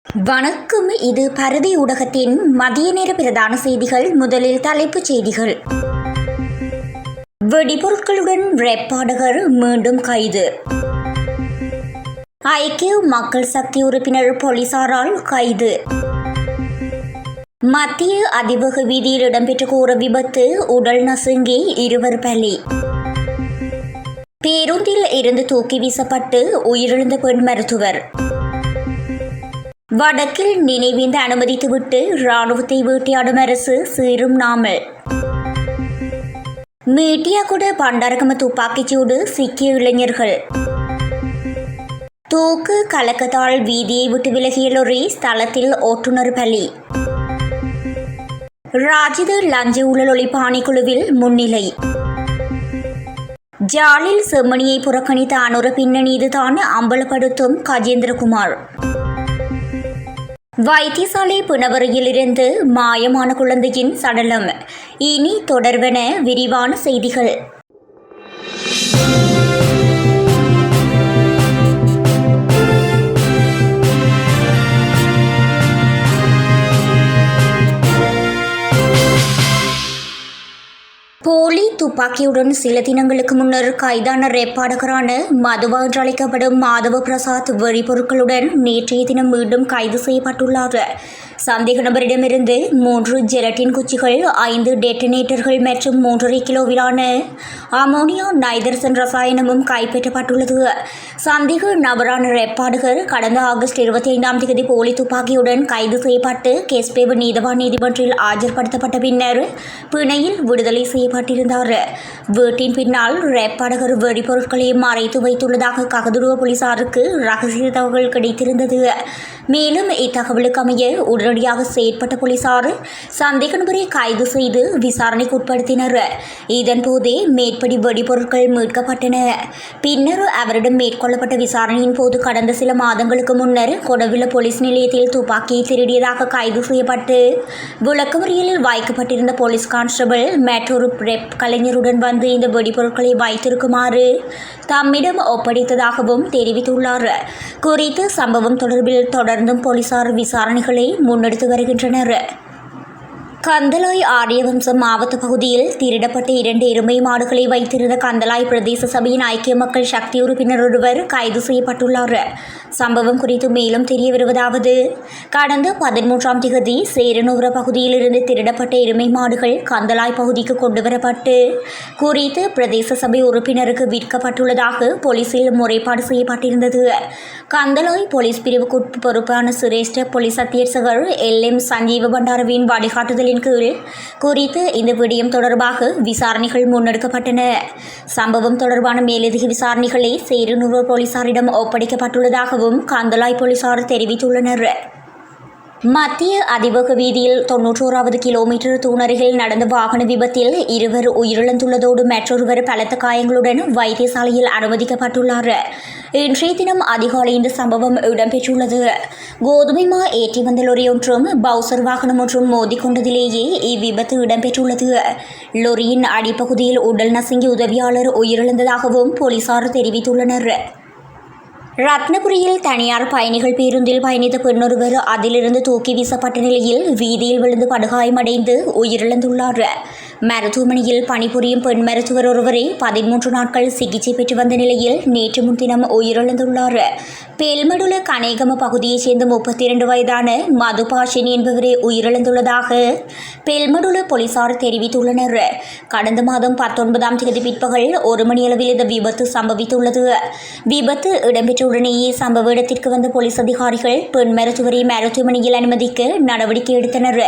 வணக்கம். இது பரதி ஊடகத்தின் மதிய நேர பிரதான செய்திகள். முதலில் தலைப்புச் செய்திகள். வெடிபொருட்களுடன் ரேப் பாடகர் மீண்டும் கைது. ஐக்கிய மக்கள் சக்தி உறுப்பினர் போலீசாரால் கைது. மத்திய அதிவேக வீதியில் இடம்பெற்ற கோர விபத்து, உடல் நசுங்கி 2 பலி. பேருந்தில் இருந்து தூக்கி வீசப்பட்டு உயிரிழந்த பெண் மருத்துவர். வடக்கில் நினைவேந்த அனுமதித்துவிட்டு இராணுவத்தை வேட்டையாடும் அரசு சீரும் நாமல். மீட்டியாகுட பண்டாரகம துப்பாக்கிச்சூடு சிக்கிய இளைஞர்கள். தூக்கு கலக்கத்தால் வீதியை விட்டு விலகிய லொரி, ஸ்தலத்தில் ஓட்டுநர் பலி. ராஜித லஞ்ச ஊழல் ஒழிப்பு ஆணைக்குழுவில் முன்னிலை. ஜாலில் செம்மணியை புறக்கணித்த அனுர பின்னணி இதுதான் அம்பலப்படுத்தும் கஜேந்திரகுமார். வைத்தியசாலை பிணவரையிலிருந்து மாயமான குழந்தையின் சடலம். இனி தொடர்வன விரிவான செய்திகள். போலி துப்பாக்கியுடன் சில தினங்களுக்கு முன்னர் கைதான ரேப் பாடகரான மதுவா என்று அழைக்கப்படும் மாதவ பிரசாத் வெடிபொருட்களுடன் நேற்றைய தினம் மீண்டும் கைது செய்யப்பட்டுள்ளார். சந்தேக நபரிடமிருந்து 3 ஜெலட்டின் குச்சிகள், 5 டெட்டனேட்டர்கள் மற்றும் 3.5 கிலோவிலான அமோனியா நைதர்சன் ரசாயனமும் கைப்பற்றப்பட்டுள்ளது. சந்தேக நபரான ரேப் பாடகர் கடந்த ஆகஸ்ட் 25ஆம் தேதி போலி துப்பாக்கியுடன் கைது செய்யப்பட்டு கெஸ்பேவு நீதவான் நீதிமன்றில் ஆஜர்படுத்தப்பட்ட பின்னர் பிணையில் விடுதலை செய்யப்பட்டிருந்தார். வீட்டின் பின்னால் ரேப் பாடகர் வெடிபொருட்களை மறைத்து வைத்துள்ளதாக ககதுருவ போலீசாருக்கு ரகசிய தகவல் கிடைத்திருந்தது. மேலும் இத்தகவலுக்கு அமைய உடனடியாக செயற்பட்ட போலீசார் சந்தேக நபரை கைது செய்து விசாரணைக்கு உட்படுத்தினர். இதன்போதே மேற்படி வெடிபொருட்கள் மீட்கப்பட்டன. பின்னர் அவரிடம் மேற்கொள்ளப்பட்ட விசாரணையின் போது கடந்த சில மாதங்களுக்கு முன்னர் கொடவில போலீஸ் நிலையத்தில் துப்பாக்கியை திருடியதாக கைது செய்யப்பட்டு விளக்கமறியலில் வைக்கப்பட்டிருந்த போலீஸ் கான்ஸ்டபிள் மற்றொரு ரெப் கலைஞருடன் வந்து இந்த வெடிபொருட்களை வைத்திருக்குமாறு தம்மிடம் ஒப்படைத்ததாகவும் தெரிவித்துள்ளார். குறித்த சம்பவம் தொடர்பில் தொடர்ந்தும் போலீசார் விசாரணைகளை முன்னெடுத்து வருகின்றனர். கந்தளாய் ஆரியவம்சம் மாவட்ட பகுதியில் திருடப்பட்ட 2 எருமை மாடுகளை வைத்திருந்த கந்தளாய் பிரதேச சபையின் ஐக்கிய மக்கள் சக்தி உறுப்பினர் ஒருவர் கைது செய்யப்பட்டுள்ளார். சம்பவம் குறித்து மேலும் தெரிய வருவதாவது: கடந்த 13ஆம் தேதி சேரனூர பகுதியில் இருந்து திருடப்பட்ட எருமை மாடுகள் கந்தளாய் பகுதிக்கு கொண்டுவரப்பட்டு குறித்து பிரதேச சபை உறுப்பினருக்கு விற்கப்பட்டுள்ளதாக போலீசில் முறைப்பாடு செய்யப்பட்டிருந்தது. கந்தளாய் போலீஸ் பிரிவுக்கு பொறுப்பான சிரேஷ்ட போலீஸ் அத்தியட்சகர் LM சஞ்சீவ பண்டாரவின் வழிகாட்டுதலின் கீழ் குறித்து இந்த விடயம் தொடர்பாக விசாரணைகள் முன்னெடுக்கப்பட்டன. சம்பவம் தொடர்பான மேலதிக விசாரணைகளை சேரனூர் போலீசாரிடம் ஒப்படைக்கப்பட்டுள்ளதாகவும் கந்தளாய் போலீசார் தெரிவித்துள்ளனர். மத்திய அதிவேக வீதியில் 91வது கிலோமீட்டர் தூணருகில் நடந்த வாகன விபத்தில் 2 உயிரிழந்துள்ளதோடு மற்றொருவர் பலத்த காயங்களுடன் வைத்தியசாலையில் அனுமதிக்கப்பட்டுள்ளார். இன்றைய தினம் அதிகாலை இந்த சம்பவம் இடம்பெற்றுள்ளது. கோதுமை மா ஏற்றி வந்த லொரி ஒன்றும் பவுசர் வாகனம் ஒன்றும் மோதிக்கொண்டதிலேயே இவ்விபத்து இடம்பெற்றுள்ளது. லொரியின் அடிப்பகுதியில் உடல் நசுங்கி உதவியாளர் உயிரிழந்ததாகவும் போலீசார் தெரிவித்துள்ளனர். ரத்னபுரியில் தனியார் பயணிகள் பேருந்தில் பயணித்த பெண்ணொருவர் அதிலிருந்து தூக்கி வீசப்பட்ட நிலையில் வீதியில் விழுந்து படுகாயமடைந்து உயிரிழந்துள்ளார். மருத்துவமனையில் பணிபுரியும் பெண் மருத்துவர் ஒருவரை 13 நாட்கள் சிகிச்சை பெற்று வந்த நிலையில் நேற்று முன்தினம் உயிரிழந்துள்ளார். பெல்மடுல கனேகம பகுதியைச் சேர்ந்த 32 வயதான மதுபாஷினி என்பவரை உயிரிழந்துள்ளதாக பெல்மடுல போலீசார் தெரிவித்துள்ளனர். கடந்த மாதம் 19ஆம் தேதி பிற்பகல் 1 மணியளவில் இந்த விபத்து சம்பவித்துள்ளது. விபத்து இடம்பெற்றவுடனேயே சம்பவ இடத்திற்கு வந்த போலீஸ் அதிகாரிகள் பெண் மருத்துவரை மருத்துவமனையில் அனுமதிக்க நடவடிக்கை எடுத்தனர்.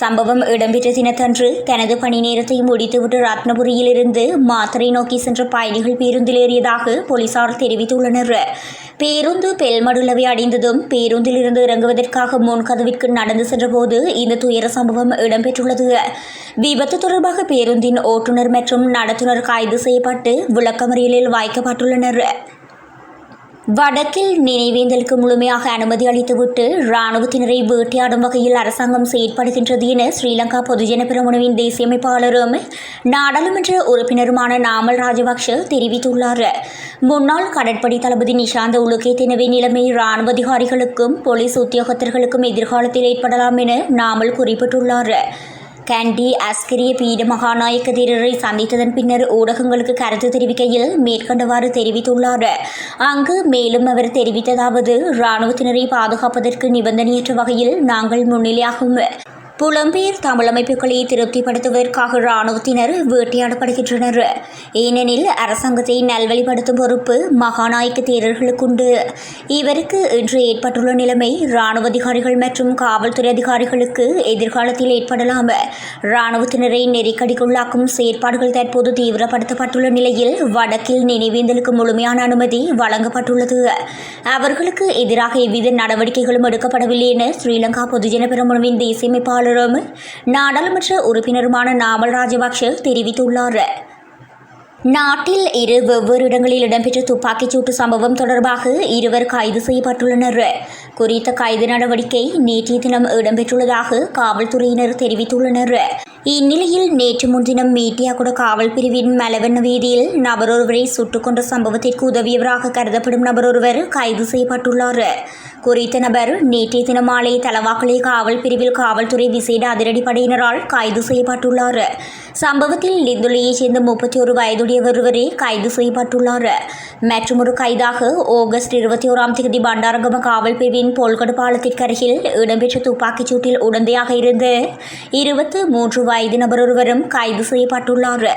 சம்பவம் இடம்பெற்ற தினத்தன்று தனது பணி நேரத்தை முடித்துவிட்டு ரத்னபுரியில் இருந்து மாத்தறை நோக்கி சென்ற பயணிகள் பேருந்தில் ஏறியதாக போலீசார் தெரிவித்துள்ளனர். பேருந்து பெல்மடுலவை அடைந்ததும் பேருந்தில் இருந்து இறங்குவதற்காக முன்கதவிற்கு நடந்து சென்றபோது இந்த துயர சம்பவம் இடம்பெற்றுள்ளது. விபத்து தொடர்பாக பேருந்தின் ஓட்டுநர் மற்றும் நடத்துனர் கைது செய்யப்பட்டு விளக்கமறியலில் வைக்கப்பட்டுள்ளனர். வடக்கில் நினைவேந்தலுக்கு முழுமையாக அனுமதி அளித்துவிட்டு இராணுவத்தினரை வேட்டையாடும் வகையில் அரசாங்கம் செயற்படுகின்றது என ஸ்ரீலங்கா பொதுஜன பெரமுனவின் தேசிய அமைப்பாளரும் நாடாளுமன்ற உறுப்பினருமான நாமல் ராஜபக்ஷ தெரிவித்துள்ளார். முன்னாள் கடற்படை தளபதி நிஷாந்த உலுகேதெனவே நிலைமை இராணுவ அதிகாரிகளுக்கும் போலீஸ் உத்தியோகத்தர்களுக்கும் எதிர்காலத்தில் ஏற்படலாம் என நாமல் குறிப்பிட்டுள்ளார். கண்டி அஸ்கரிய பீட மகாநாயக்க தேரரை சந்தித்ததன் பின்னர் ஊடகங்களுக்கு கருத்து தெரிவிக்கையில் மேற்கண்டவாறு தெரிவித்துள்ளார். அங்கு மேலும் அவர் தெரிவித்ததாவது, இராணுவத்தினரை பாதுகாப்பதற்கு நிபந்தனையற்ற வகையில் நாங்கள் முன்னிலையாகும் புலம்பெயர் தமிழமைப்புகளை திருப்திப்படுத்துவதற்காக இராணுவத்தினர் வேட்டையாடப்படுகின்றனர். ஏனெனில் அரசாங்கத்தை நல்வழிப்படுத்தும் பொறுப்பு மகாநாயக்க தேரர்களுக்குண்டு. இவருக்கு இன்று ஏற்பட்டுள்ள நிலைமை இராணுவ அதிகாரிகள் மற்றும் காவல்துறை அதிகாரிகளுக்கு எதிர்காலத்தில் ஏற்படலாம். இராணுவத்தினரை நெருக்கடிக்குள்ளாக்கும் செயற்பாடுகள் தற்போது தீவிரப்படுத்தப்பட்டுள்ள நிலையில் வடக்கில் நினைவேந்தலுக்கு முழுமையான அனுமதி வழங்கப்பட்டுள்ளது. அவர்களுக்கு எதிராக எவ்வித நடவடிக்கைகளும் எடுக்கப்படவில்லை என ஸ்ரீலங்கா பொதுஜன பெரமுனவின் தேசிய அமைப்பாளரும் நாடாளுமன்ற உறுப்பினருமான நாமல் ராஜபக்ஷ தெரிவித்துள்ளார். நாட்டில் இரு வெவ்வேறு இடங்களில் இடம்பெற்ற துப்பாக்கிச்சூட்டு சம்பவம் தொடர்பாக இருவர் கைது செய்யப்பட்டுள்ளனர். குறித்த கைது நடவடிக்கை நேற்றைய தினம் இடம்பெற்றுள்ளதாக காவல்துறையினர் தெரிவித்துள்ளனர். இந்நிலையில் நேற்று முன்தினம் மீட்டியாகுட காவல் பிரிவின் மலவண்ண வீதியில் நபரொருவரை சுட்டுக் கொன்ற சம்பவத்திற்கு உதவியவராக கருதப்படும் நபரொருவர் கைது செய்யப்பட்டுள்ளார். குறித்த நபர் நேற்றைய தினம் மாலை தலவாக்கலை காவல் பிரிவில் காவல்துறை விசேட அதிரடிப்படையினரால் கைது செய்யப்பட்டுள்ளார். சம்பவத்தில் லிந்துலையைச் சேர்ந்த 31 வயதுடைய ஒருவரே கைது செய்யப்பட்டுள்ளார். மற்றொரு கைதாக ஆகஸ்ட் 21 பண்டாரகம காவல் பிரிவின் போல்கடு பாலத்திற்கு அருகில் இடம்பெற்ற துப்பாக்கிச்சூட்டில் உடந்தையாக இருந்த 23 வயது நபரொருவரும் கைது செய்யப்பட்டுள்ளார்.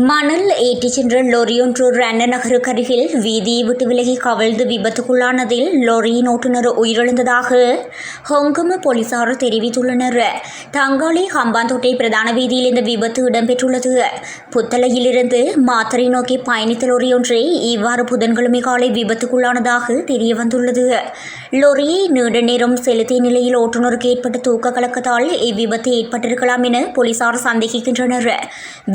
மணல் ஏற்றிச் சென்ற லொரியொன்று ரன்ன நகருக்கு அருகில் வீதியை விட்டு விலகி கவிழ்ந்து விபத்துக்குள்ளானதில் லொரியின் ஓட்டுநர் உயிரிழந்ததாக ஹொங்கம போலீசார் தெரிவித்துள்ளனர். தங்காளி ஹம்பாந்தோட்டை பிரதான வீதியில் இந்த விபத்து இடம்பெற்றுள்ளது. புத்தளையிலிருந்து மாத்தறை நோக்கி பயணித்த லொரியொன்றே இவ்வாறு புதன்கிழமை காலை விபத்துக்குள்ளானதாக தெரியவந்துள்ளது. லொரியை நீண்ட நேரம் செலுத்திய நிலையில் ஓட்டுநருக்கு ஏற்பட்ட தூக்க கலக்கத்தால் இவ்விபத்து ஏற்பட்டிருக்கலாம் என போலீசார் சந்தேகிக்கின்றனர்.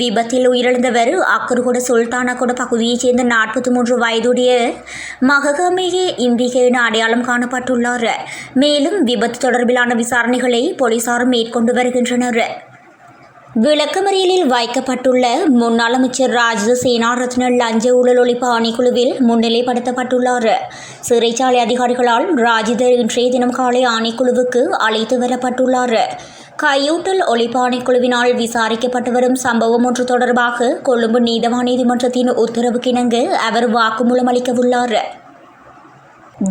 விபத்தில் உயிரிழந்த அக்கருகொட சுல்தானாகொட பகுதியைச் சேர்ந்த 43 வயதுடைய மககமேயே இந்திக என அடையாளம் காணப்பட்டுள்ளார். மேலும் விபத்து தொடர்பிலான விசாரணைகளை போலீசார் மேற்கொண்டு வருகின்றனர். விளக்கமறியலில் வைக்கப்பட்டுள்ள முன்னாள் அமைச்சர் ராஜித சேனாரத்ன லஞ்ச ஊழல் ஒழிப்பு ஆணைக்குழுவில் முன்னிலைப்படுத்தப்பட்டுள்ளார். சிறைச்சாலை அதிகாரிகளால் ராஜித இன்றைய தினம் காலை ஆணைக்குழுவுக்கு அழைத்து வரப்பட்டுள்ளார். கையூட்டல் ஒழிப்பு ஆணைக்குழுவினால் விசாரிக்கப்பட்டு வரும் சம்பவம் ஒன்று தொடர்பாக கொழும்பு நீதவான் நீதிமன்றத்தின் உத்தரவுக்கிணங்க அவர் வாக்குமூலம் அளிக்கவுள்ளார்.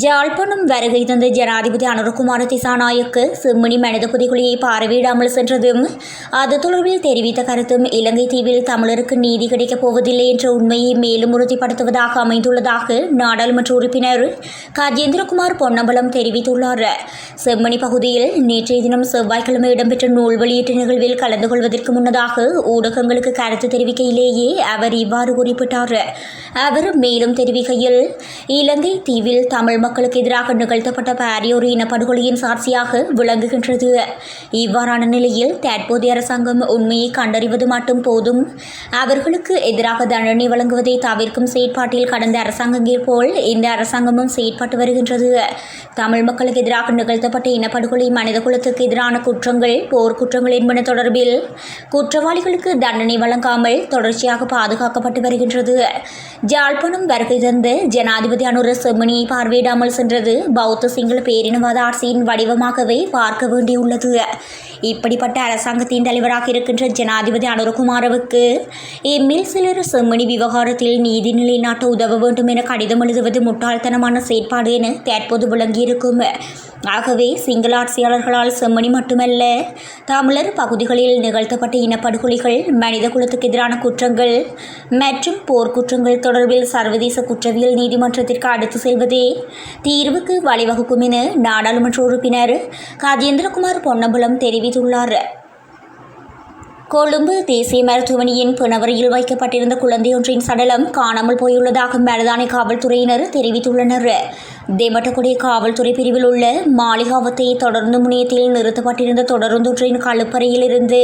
ஜாழ்ப்பாணம் வருகை தந்த ஜனாதிபதி அனுரகுமார திசாநாயக்க செம்மணி மனித புதைகுழியை பார்வையிடாமல் சென்றதும் அது தொடர்பில் தெரிவித்த கருத்தும் இலங்கை தீவில் தமிழருக்கு நீதி கிடைக்கப் போவதில்லை என்ற உண்மையை மேலும் உறுதிப்படுத்துவதாக அமைந்துள்ளதாக நாடாளுமன்ற உறுப்பினர் கஜேந்திரகுமார் பொன்னம்பலம் தெரிவித்துள்ளார். செம்மணி பகுதியில் நேற்றைய தினம் செவ்வாய்க்கிழமை இடம்பெற்ற நூல் வெளியீட்டு நிகழ்வில் கலந்து கொள்வதற்கு முன்னதாக ஊடகங்களுக்கு கருத்து தெரிவிக்கையிலேயே அவர் இவ்வாறு குறிப்பிட்டார். அவர் மேலும் தெரிவிக்கையில், இலங்கை தீவில் தமிழ் மக்களுக்கு எதிராக நிகழ்த்தப்பட்ட பாரியோர் இனப்படுகொலையின் சாட்சியாக விளங்குகின்றது. இவ்வாறான நிலையில் தற்போதைய அரசாங்கம் உண்மையை கண்டறிவது மட்டும் போதும், அவர்களுக்கு எதிராக தண்டனை வழங்குவதை தவிர்க்கும் செயற்பாட்டில் கடந்த அரசாங்கங்கள் போல் இந்த அரசாங்கமும் செயற்பட்டு வருகின்றது. தமிழ் மக்களுக்கு எதிராக நிகழ்த்தப்பட்ட இனப்படுகொலை மனிதகுலத்துக்கு எதிரான குற்றங்கள், போர்க்குற்றங்கள் என்பன தொடர்பில் குற்றவாளிகளுக்கு தண்டனை வழங்காமல் தொடர்ச்சியாக பாதுகாக்கப்பட்டு வருகின்றது. ஜாழ்ப்பாணம் வருகை தந்த ஜனாதிபதி அனுர செம்மணியை பார்வையிடாமல் சென்றது பௌத்த சிங்கள பேரினவாத ஆட்சியின் வடிவமாகவே பார்க்க வேண்டியுள்ளது. இப்படிப்பட்ட அரசாங்கத்தின் தலைவராக இருக்கின்ற ஜனாதிபதி அனுரகுமாரவுக்கு எம்மில் சிலர் செம்மணி விவகாரத்தில் நீதி நிலைநாட்ட உதவ வேண்டும் என கடிதம் எழுதுவது முட்டாள்தனமான செயற்பாடு என தற்போது விளங்கியிருக்கும். ஆகவே சிங்கள ஆட்சியாளர்களால் செம்மணி மட்டுமல்ல, தமிழர் பகுதிகளில் நிகழ்த்தப்பட்ட இனப்படுகொலைகள், மனித குலத்துக்கு எதிரான குற்றங்கள் மற்றும் போர்க்குற்றங்கள் தொடர்பில் சர்வதேச குற்றவியல் நீதிமன்றத்திற்கு அடுத்து செல்வதே தீர்வுக்கு வழிவகுக்கும் என நாடாளுமன்ற உறுப்பினர் கஜேந்திரகுமார் பொன்னம்பலம் தெரிவித்துள்ளார். கொழும்பு தேசிய மருத்துவமனையின் பிணவரையில் வைக்கப்பட்டிருந்த குழந்தையொன்றின் சடலம் காணாமல் போயுள்ளதாக மருதானை காவல்துறையினர் தெரிவித்துள்ளனர். தெமட்டகுடி காவல்துறை பிரிவில் உள்ள மாளிகாவத்தை தொடர்ந்து முனையத்தில் நிறுத்தப்பட்டிருந்த தொடருந்தொன்றின் கழுப்பறையிலிருந்து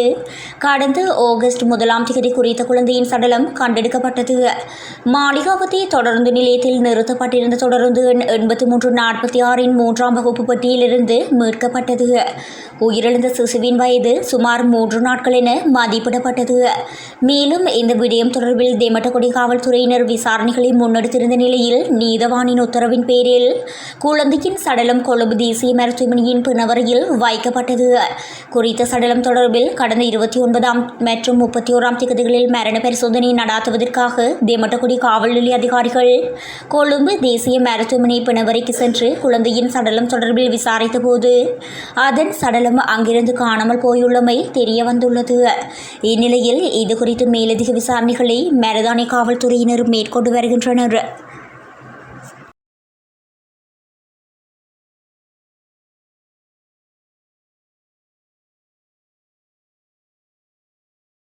கடந்த ஆகஸ்ட் 1ஆம் தேதி குறித்த குழந்தையின் சடலம் கண்டெடுக்கப்பட்டது. மாளிகாவத்தை தொடருந்து நிலையத்தில் நிறுத்தப்பட்டிருந்த தொடருந்து எண் 8346 3ஆம் வகுப்பு பெட்டியிலிருந்து மீட்கப்பட்டது. உயிரிழந்த சிசுவின் வயது சுமார் 3 நாட்கள் என மதிப்பிடப்பட்டது. மேலும் இந்த விடயம் தொடர்பில் தெமட்டகுடி காவல்துறையினர் விசாரணைகளை முன்னெடுத்திருந்த நிலையில் நீதவானின் உத்தரவின் பேரில் குழந்தையின் சடலம் கொழும்பு தேசிய மருத்துவமனையின் பிணவரையில் வைக்கப்பட்டது. குறித்த சடலம் தொடர்பில் கடந்த 29 மற்றும் 31ஆம் தேதிகளில் மரண பரிசோதனை நடாத்துவதற்காக தெமட்டகுடி காவல் நிலைய அதிகாரிகள் கொழும்பு தேசிய மருத்துவமனை பிணவரைக்கு சென்று குழந்தையின் சடலம் தொடர்பில் விசாரித்த போது அதன் சடலம் அங்கிருந்து காணாமல் போயுள்ளமை தெரிய வந்துள்ளது. இந்நிலையில் இதுகுறித்து மேலதிக விசாரணைகளை மருதானை காவல்துறையினர் மேற்கொண்டு வருகின்றனர்.